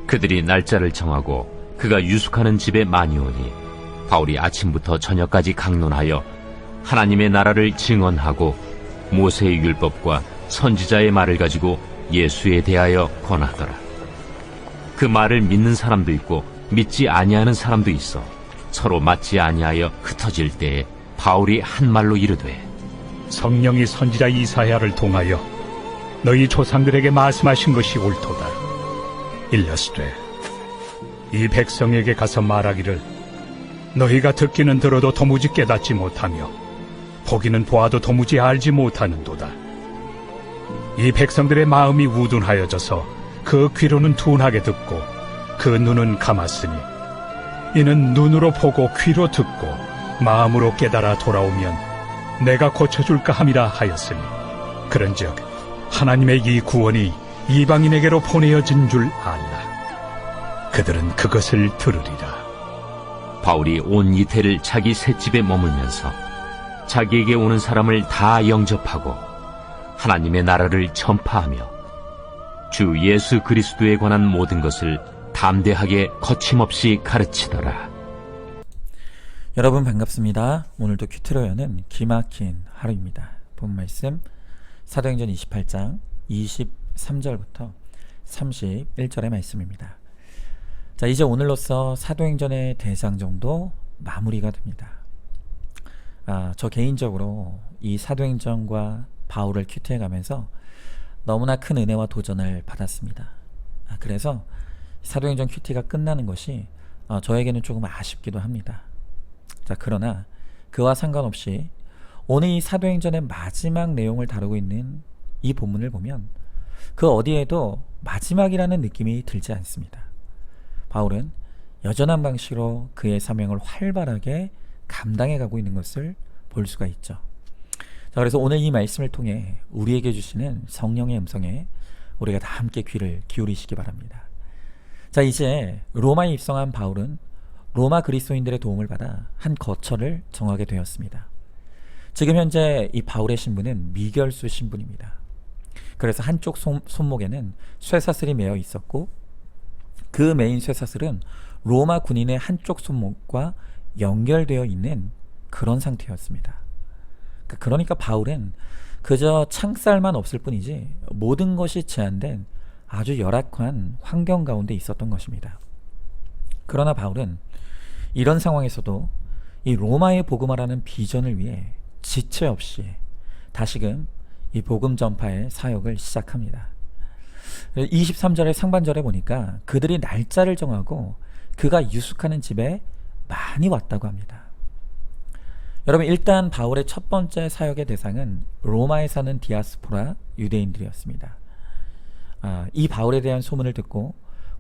그들이 날짜를 정하고 그가 유숙하는 집에 많이 오니 바울이 아침부터 저녁까지 강론하여 하나님의 나라를 증언하고 모세의 율법과 선지자의 말을 가지고 예수에 대하여 권하더라. 그 말을 믿는 사람도 있고 믿지 아니하는 사람도 있어 서로 맞지 아니하여 흩어질 때에 바울이 한 말로 이르되, 성령이 선지자 이사야를 통하여 너희 조상들에게 말씀하신 것이 옳도다. 일러스되 이 백성에게 가서 말하기를 너희가 듣기는 들어도 도무지 깨닫지 못하며 보기는 보아도 도무지 알지 못하는도다. 이 백성들의 마음이 우둔하여져서 그 귀로는 둔하게 듣고 그 눈은 감았으니 이는 눈으로 보고 귀로 듣고 마음으로 깨달아 돌아오면 내가 고쳐줄까 함이라 하였으니 그런즉 하나님의 이 구원이 이방인에게로 보내어진 줄 알라. 그들은 그것을 들으리라. 바울이 온 이태를 자기 셋집에 머물면서 자기에게 오는 사람을 다 영접하고 하나님의 나라를 전파하며 주 예수 그리스도에 관한 모든 것을 담대하게 거침없이 가르치더라. 여러분 반갑습니다. 오늘도 큐티로 여는 기막힌 하루입니다. 본 말씀 사도행전 28장 23절부터 31절의 말씀입니다. 자, 이제 오늘로써 사도행전의 대상 정도 마무리가 됩니다. 저 개인적으로 이 사도행전과 바울을 큐티해 가면서 너무나 큰 은혜와 도전을 받았습니다. 그래서 사도행전 큐티가 끝나는 것이 저에게는 조금 아쉽기도 합니다. 자, 그러나 그와 상관없이 오늘 이 사도행전의 마지막 내용을 다루고 있는 이 본문을 보면 그 어디에도 마지막이라는 느낌이 들지 않습니다. 바울은 여전한 방식으로 그의 사명을 활발하게 감당해 가고 있는 것을 볼 수가 있죠. 자, 그래서 오늘 이 말씀을 통해 우리에게 주시는 성령의 음성에 우리가 다 함께 귀를 기울이시기 바랍니다. 자, 이제 로마에 입성한 바울은 로마 그리스도인들의 도움을 받아 한 거처를 정하게 되었습니다. 지금 현재 이 바울의 신분은 미결수 신분입니다. 그래서 한쪽 손목에는 쇠사슬이 매어 있었고 그 매인 쇠사슬은 로마 군인의 한쪽 손목과 연결되어 있는 그런 상태였습니다. 그러니까 바울은 그저 창살만 없을 뿐이지 모든 것이 제한된 아주 열악한 환경 가운데 있었던 것입니다. 그러나 바울은 이런 상황에서도 이 로마의 복음화라는 비전을 위해 지체 없이 다시금 이 복음 전파의 사역을 시작합니다. 23절의 상반절에 보니까 그들이 날짜를 정하고 그가 유숙하는 집에 많이 왔다고 합니다. 여러분, 일단 바울의 첫 번째 사역의 대상은 로마에 사는 디아스포라 유대인들이었습니다. 이 바울에 대한 소문을 듣고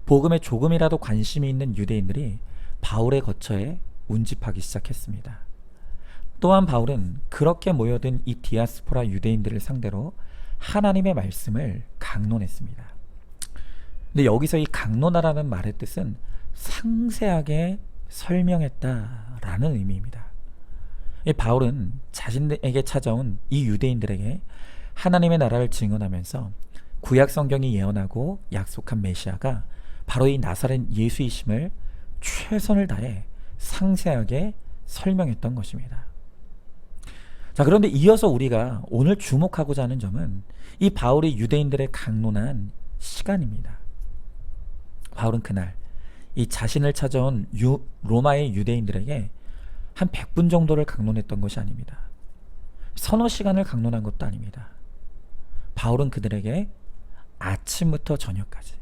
복음에 조금이라도 관심이 있는 유대인들이 바울의 거처에 운집하기 시작했습니다. 또한 바울은 그렇게 모여든 이 디아스포라 유대인들을 상대로 하나님의 말씀을 강론했습니다. 근데 여기서 이 강론하라는 말의 뜻은 상세하게 설명했다라는 의미입니다. 이 바울은 자신에게 찾아온 이 유대인들에게 하나님의 나라를 증언하면서 구약 성경이 예언하고 약속한 메시아가 바로 이 나사렛 예수이심을 최선을 다해 상세하게 설명했던 것입니다. 자, 그런데 이어서 우리가 오늘 주목하고자 하는 점은 이 바울이 유대인들의 강론한 시간입니다. 바울은 그날 이 자신을 찾아온 로마의 유대인들에게 한 100분 정도를 강론했던 것이 아닙니다. 서너 시간을 강론한 것도 아닙니다. 바울은 그들에게 아침부터 저녁까지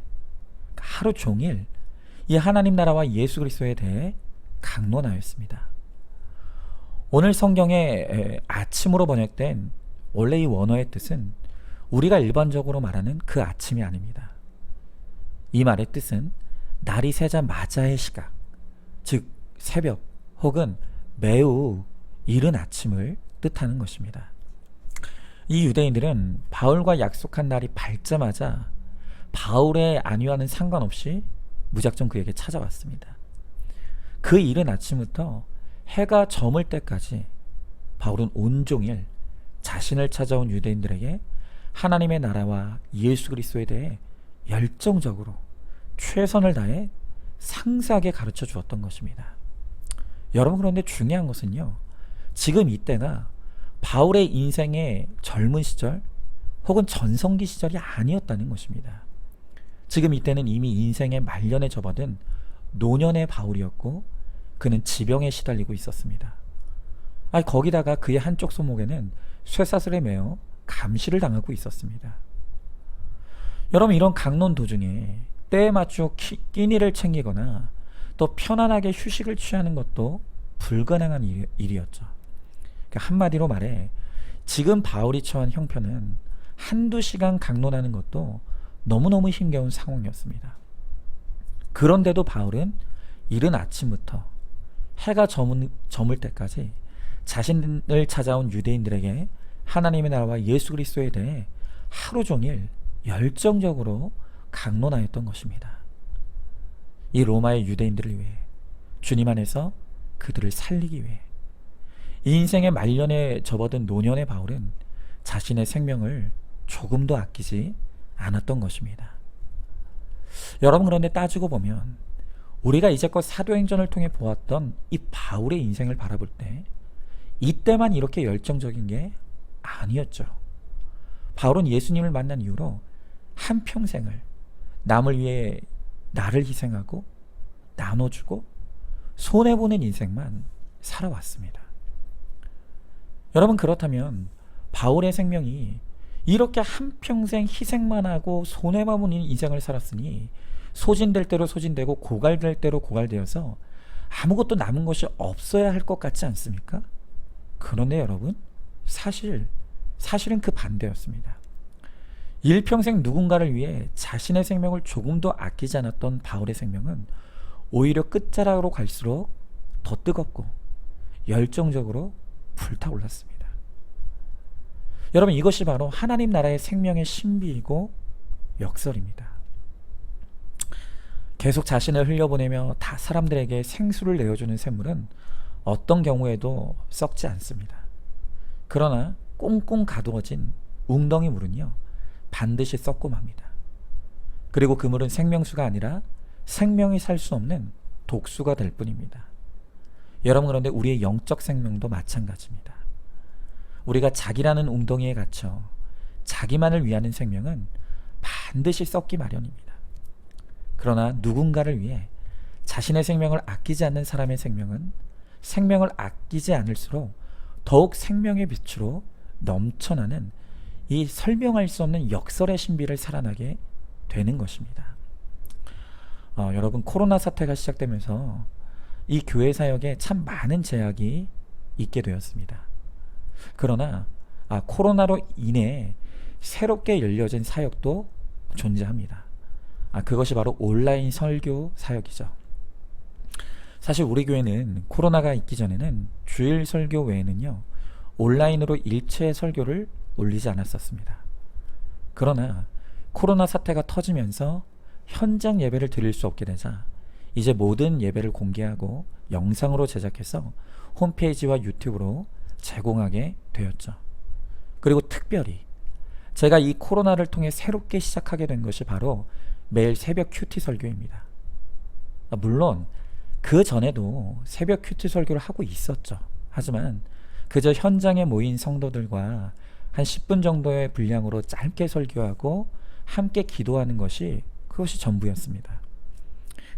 하루 종일 이 하나님 나라와 예수 그리스도에 대해 강론하였습니다. 오늘 성경에 아침으로 번역된 원래 이 원어의 뜻은 우리가 일반적으로 말하는 그 아침이 아닙니다. 이 말의 뜻은 날이 새자마자의 시각, 즉 새벽 혹은 매우 이른 아침을 뜻하는 것입니다. 이 유대인들은 바울과 약속한 날이 밝자마자 바울의 안위와는 상관없이 무작정 그에게 찾아왔습니다. 그 이른 아침부터 해가 저물 때까지 바울은 온종일 자신을 찾아온 유대인들에게 하나님의 나라와 예수 그리스도에 대해 열정적으로 최선을 다해 상세하게 가르쳐 주었던 것입니다. 여러분, 그런데 중요한 것은요, 지금 이때가 바울의 인생의 젊은 시절 혹은 전성기 시절이 아니었다는 것입니다. 지금 이때는 이미 인생의 말년에 접어든 노년의 바울이었고 그는 지병에 시달리고 있었습니다. 거기다가 그의 한쪽 손목에는 쇠사슬에 매어 감시를 당하고 있었습니다. 여러분, 이런 강론 도중에 때에 맞추어 끼니를 챙기거나 또 편안하게 휴식을 취하는 것도 불가능한 일이었죠. 그러니까 한마디로 말해 지금 바울이 처한 형편은 한두 시간 강론하는 것도 너무너무 힘겨운 상황이었습니다. 그런데도 바울은 이른 아침부터 해가 저물 때까지 자신을 찾아온 유대인들에게 하나님의 나라와 예수 그리스도에 대해 하루 종일 열정적으로 강론하였던 것입니다. 이 로마의 유대인들을 위해, 주님 안에서 그들을 살리기 위해, 이 인생의 말년에 접어든 노년의 바울은 자신의 생명을 조금도 아끼지 않았던 것입니다. 여러분, 그런데 따지고 보면 우리가 이제껏 사도행전을 통해 보았던 이 바울의 인생을 바라볼 때 이때만 이렇게 열정적인 게 아니었죠. 바울은 예수님을 만난 이후로 한평생을 남을 위해 나를 희생하고 나눠주고 손해보는 인생만 살아왔습니다. 여러분, 그렇다면 바울의 생명이 이렇게 한평생 희생만 하고 손해만 보는 인생을 살았으니 소진될 대로 소진되고 고갈될 대로 고갈되어서 아무것도 남은 것이 없어야 할 것 같지 않습니까? 그런데 여러분, 사실은 그 반대였습니다. 일평생 누군가를 위해 자신의 생명을 조금도 아끼지 않았던 바울의 생명은 오히려 끝자락으로 갈수록 더 뜨겁고 열정적으로 불타올랐습니다. 여러분, 이것이 바로 하나님 나라의 생명의 신비이고 역설입니다. 계속 자신을 흘려보내며 다 사람들에게 생수를 내어주는 샘물은 어떤 경우에도 썩지 않습니다. 그러나 꽁꽁 가두어진 웅덩이 물은요, 반드시 썩고 맙니다. 그리고 그 물은 생명수가 아니라 생명이 살 수 없는 독수가 될 뿐입니다. 여러분, 그런데 우리의 영적 생명도 마찬가지입니다. 우리가 자기라는 웅덩이에 갇혀 자기만을 위하는 생명은 반드시 썩기 마련입니다. 그러나 누군가를 위해 자신의 생명을 아끼지 않는 사람의 생명은 생명을 아끼지 않을수록 더욱 생명의 빛으로 넘쳐나는 이 설명할 수 없는 역설의 신비를 살아나게 되는 것입니다. 여러분, 코로나 사태가 시작되면서 이 교회 사역에 참 많은 제약이 있게 되었습니다. 그러나 코로나로 인해 새롭게 열려진 사역도 존재합니다. 그것이 바로 온라인 설교 사역이죠. 사실 우리 교회는 코로나가 있기 전에는 주일 설교 외에는요, 온라인으로 일체 설교를 올리지 않았었습니다. 그러나 코로나 사태가 터지면서 현장 예배를 드릴 수 없게 되자 이제 모든 예배를 공개하고 영상으로 제작해서 홈페이지와 유튜브로 제공하게 되었죠. 그리고 특별히 제가 이 코로나를 통해 새롭게 시작하게 된 것이 바로 매일 새벽 큐티 설교입니다. 물론 그 전에도 새벽 큐티 설교를 하고 있었죠. 하지만 그저 현장에 모인 성도들과 한 10분 정도의 분량으로 짧게 설교하고 함께 기도하는 그것이 전부였습니다.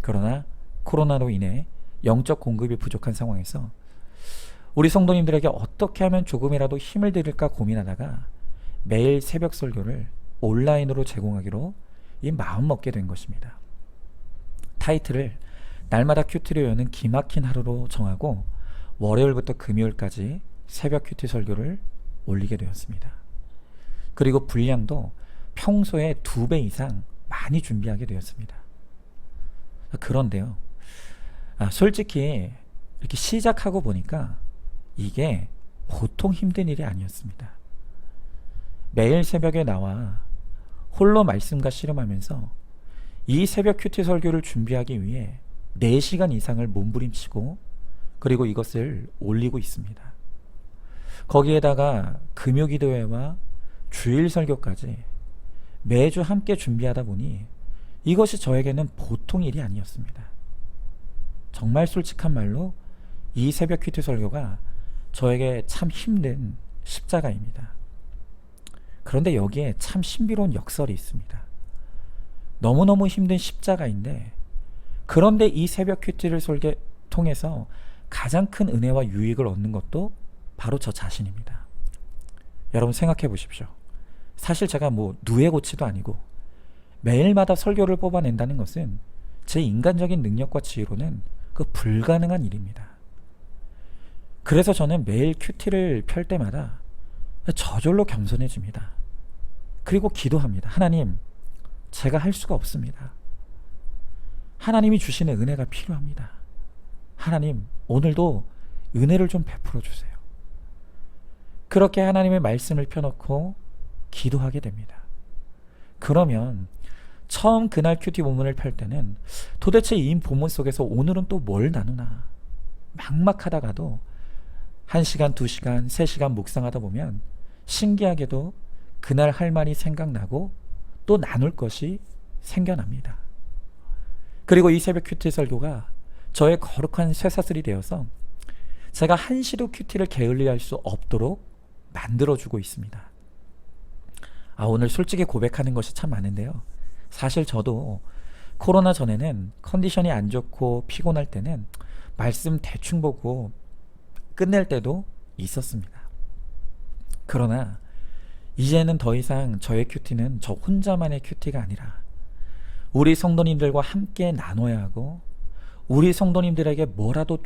그러나 코로나로 인해 영적 공급이 부족한 상황에서 우리 성도님들에게 어떻게 하면 조금이라도 힘을 드릴까 고민하다가 매일 새벽 설교를 온라인으로 제공하기로 이 마음 먹게 된 것입니다. 타이틀을 날마다 큐티를 여는 기막힌 하루로 정하고 월요일부터 금요일까지 새벽 큐티 설교를 올리게 되었습니다. 그리고 분량도 평소에 2배 이상 많이 준비하게 되었습니다. 그런데요, 솔직히 이렇게 시작하고 보니까 이게 보통 힘든 일이 아니었습니다. 매일 새벽에 나와 홀로 말씀과 씨름하면서 이 새벽 큐티 설교를 준비하기 위해 4시간 이상을 몸부림치고 그리고 이것을 올리고 있습니다. 거기에다가 금요기도회와 주일 설교까지 매주 함께 준비하다 보니 이것이 저에게는 보통 일이 아니었습니다. 정말 솔직한 말로 이 새벽 큐티 설교가 저에게 참 힘든 십자가입니다. 그런데 여기에 참 신비로운 역설이 있습니다. 너무너무 힘든 십자가인데, 그런데 이 새벽 큐티를 통해서 가장 큰 은혜와 유익을 얻는 것도 바로 저 자신입니다. 여러분 생각해 보십시오. 사실 제가 누에고치도 아니고 매일마다 설교를 뽑아낸다는 것은 제 인간적인 능력과 지혜로는 불가능한 일입니다. 그래서 저는 매일 큐티를 펼 때마다 저절로 겸손해집니다. 그리고 기도합니다. 하나님, 제가 할 수가 없습니다. 하나님이 주시는 은혜가 필요합니다. 하나님, 오늘도 은혜를 좀 베풀어 주세요. 그렇게 하나님의 말씀을 펴놓고 기도하게 됩니다. 그러면 처음 그날 큐티 본문을 펼 때는 도대체 이 본문 속에서 오늘은 또 뭘 나누나 막막하다가도 1시간, 2시간, 3시간 묵상하다 보면 신기하게도 그날 할 말이 생각나고 또 나눌 것이 생겨납니다. 그리고 이 새벽 큐티 설교가 저의 거룩한 쇠사슬이 되어서 제가 한시도 큐티를 게을리할 수 없도록 만들어주고 있습니다. 오늘 솔직히 고백하는 것이 참 많은데요. 사실 저도 코로나 전에는 컨디션이 안 좋고 피곤할 때는 말씀 대충 보고 끝낼 때도 있었습니다. 그러나 이제는 더 이상 저의 큐티는 저 혼자만의 큐티가 아니라 우리 성도님들과 함께 나눠야 하고 우리 성도님들에게 뭐라도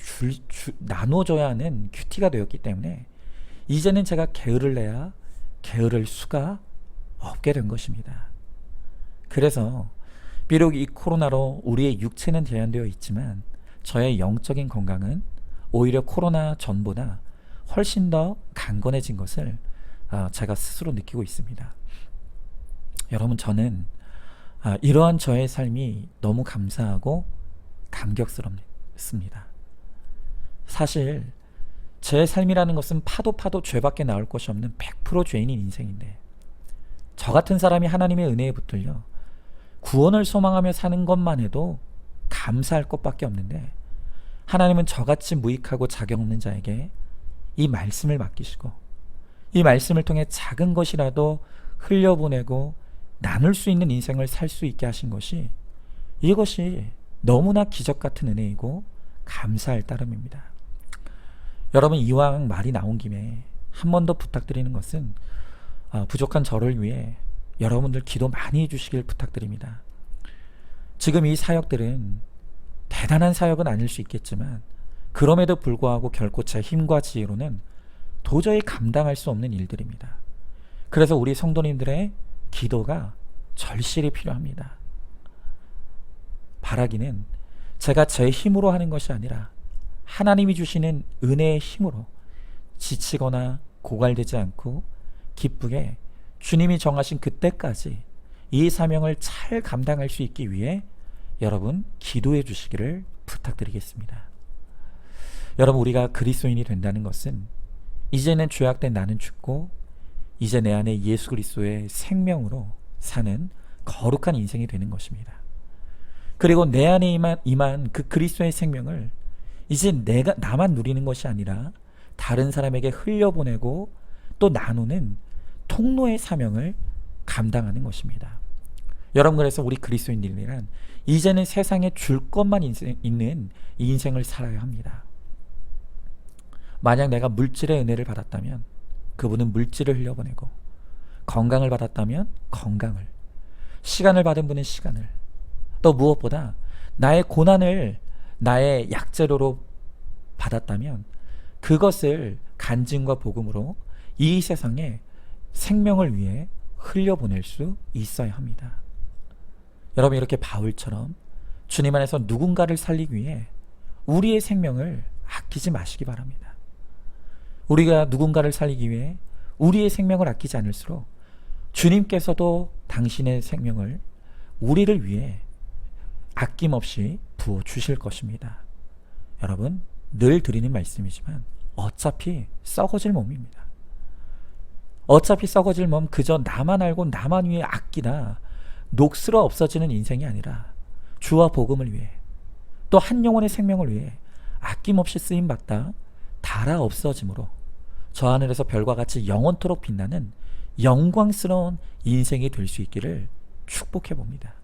나눠줘야 하는 큐티가 되었기 때문에 이제는 제가 게으를 수가 없게 된 것입니다. 그래서 비록 이 코로나로 우리의 육체는 제한되어 있지만 저의 영적인 건강은 오히려 코로나 전보다 훨씬 더 강건해진 것을 제가 스스로 느끼고 있습니다. 여러분, 저는 이러한 저의 삶이 너무 감사하고 감격스럽습니다. 사실 제 삶이라는 것은 파도 죄밖에 나올 것이 없는 100% 죄인인 인생인데, 저 같은 사람이 하나님의 은혜에 붙들려 구원을 소망하며 사는 것만 해도 감사할 것밖에 없는데, 하나님은 저같이 무익하고 자격 없는 자에게 이 말씀을 맡기시고 이 말씀을 통해 작은 것이라도 흘려보내고 나눌 수 있는 인생을 살 수 있게 하신 것이, 이것이 너무나 기적 같은 은혜이고 감사할 따름입니다. 여러분, 이왕 말이 나온 김에 한 번 더 부탁드리는 것은 부족한 저를 위해 여러분들 기도 많이 해주시길 부탁드립니다. 지금 이 사역들은 대단한 사역은 아닐 수 있겠지만 그럼에도 불구하고 결코 제 힘과 지혜로는 도저히 감당할 수 없는 일들입니다. 그래서 우리 성도님들의 기도가 절실히 필요합니다. 바라기는 제가 제 힘으로 하는 것이 아니라 하나님이 주시는 은혜의 힘으로 지치거나 고갈되지 않고 기쁘게 주님이 정하신 그때까지 이 사명을 잘 감당할 수 있기 위해 여러분 기도해 주시기를 부탁드리겠습니다. 여러분, 우리가 그리스도인이 된다는 것은 이제는 죄악된 나는 죽고 이제 내 안에 예수 그리스도의 생명으로 사는 거룩한 인생이 되는 것입니다. 그리고 내 안에 임한 그 그리스도의 생명을 이제 나만 누리는 것이 아니라 다른 사람에게 흘려보내고 또 나누는 통로의 사명을 감당하는 것입니다. 여러분, 그래서 우리 그리스도인들이란 이제는 세상에 줄 것만 있는 이 인생을 살아야 합니다. 만약 내가 물질의 은혜를 받았다면 그분은 물질을 흘려보내고, 건강을 받았다면 건강을, 시간을 받은 분은 시간을, 또 무엇보다 나의 고난을 나의 약재료로 받았다면 그것을 간증과 복음으로 이 세상에 생명을 위해 흘려보낼 수 있어야 합니다. 여러분, 이렇게 바울처럼 주님 안에서 누군가를 살리기 위해 우리의 생명을 아끼지 마시기 바랍니다. 우리가 누군가를 살리기 위해 우리의 생명을 아끼지 않을수록 주님께서도 당신의 생명을 우리를 위해 아낌없이 부어주실 것입니다. 여러분, 늘 드리는 말씀이지만 어차피 썩어질 몸입니다. 어차피 썩어질 몸, 그저 나만 알고 나만 위해 아끼다, 녹슬어 없어지는 인생이 아니라 주와 복음을 위해 또 한 영혼의 생명을 위해 아낌없이 쓰임받다 닳아 없어짐으로 저 하늘에서 별과 같이 영원토록 빛나는 영광스러운 인생이 될 수 있기를 축복해 봅니다.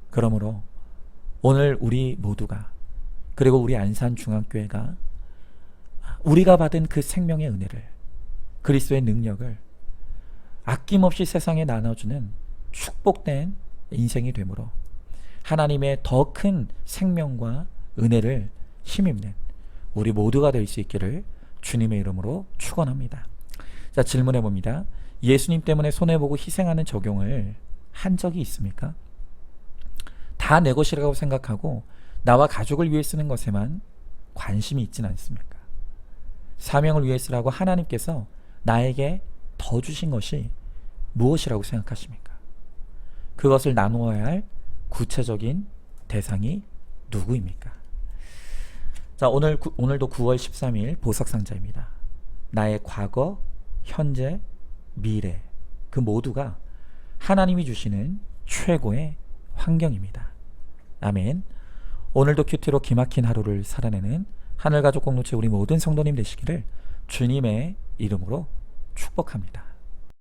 그러므로 오늘 우리 모두가, 그리고 우리 안산중앙교회가 우리가 받은 그 생명의 은혜를, 그리스도의 능력을 아낌없이 세상에 나눠주는 축복된 인생이 되므로 하나님의 더 큰 생명과 은혜를 힘입는 우리 모두가 될 수 있기를 주님의 이름으로 축원합니다. 자, 질문해 봅니다. 예수님 때문에 손해보고 희생하는 적용을 한 적이 있습니까? 다 내 것이라고 생각하고 나와 가족을 위해 쓰는 것에만 관심이 있지는 않습니까? 사명을 위해 쓰라고 하나님께서 나에게 더 주신 것이 무엇이라고 생각하십니까? 그것을 나누어야 할 구체적인 대상이 누구입니까? 자, 오늘도 9월 13일 보석상자입니다. 나의 과거, 현재, 미래, 그 모두가 하나님이 주시는 최고의 환경입니다. 아멘. 오늘도 큐티로 기막힌 하루를 살아내는 하늘가족 공동체 우리 모든 성도님 되시기를 주님의 이름으로 축복합니다.